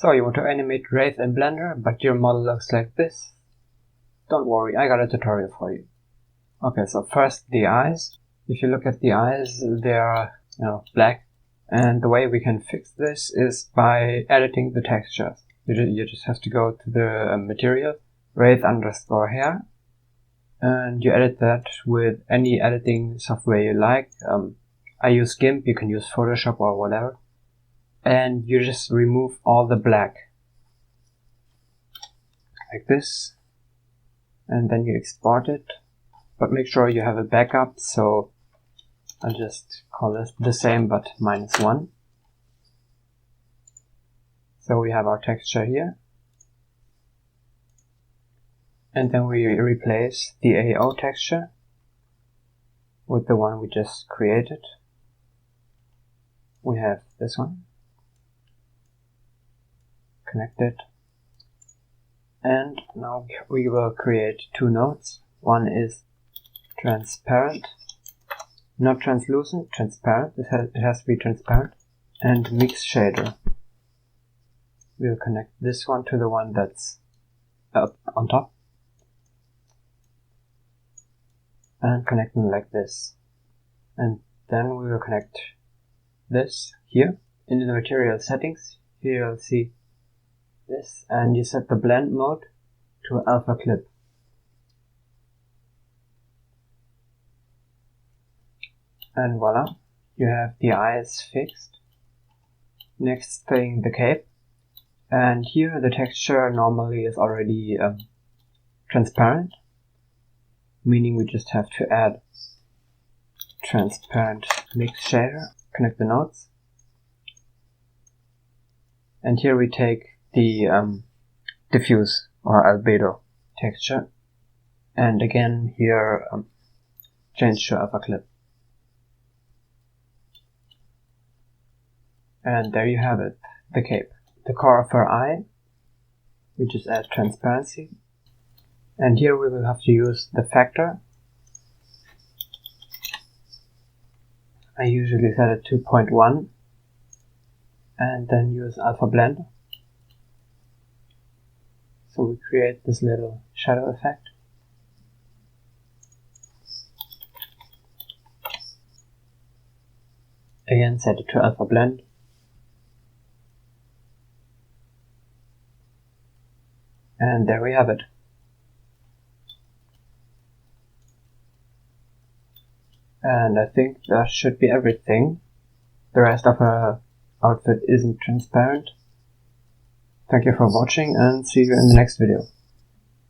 So you want to animate Wraith in Blender, but your model looks like this? Don't worry, I got a tutorial for you. Okay, so first the eyes. If you look at the eyes, they are, black. And the way we can fix this is by editing the textures. You just have to go to the material, Wraith_hair, and you edit that with any editing software you like. I use GIMP, you can use Photoshop or whatever. And you just remove all the black. Like this. And then you export it. But make sure you have a backup, so I'll just call this the same but -1. So we have our texture here. And then we replace the AO texture with the one we just created. We have this one. Connect it. And now we will create two nodes. One is transparent, not translucent, transparent. It has to be transparent. And mix shader. We'll connect this one to the one that's up on top. And connect them like this. And then we will connect this here. In the material settings, here you'll see this, and you set the blend mode to alpha clip. And voila, you have the eyes fixed. Next thing, the cape. And here the texture normally is already transparent, meaning we just have to add transparent mix shader, connect the nodes. And here we take the diffuse or albedo texture, and again here change to alpha clip. And there you have it, the cape. The core of her eye, we just add transparency, and here we will have to use the factor. I usually set it to 0.1 and then use alpha blend. So we create this little shadow effect. Again, set it to alpha blend. And there we have it. And I think that should be everything. The rest of her outfit isn't transparent. Thank you for watching and see you in the next video.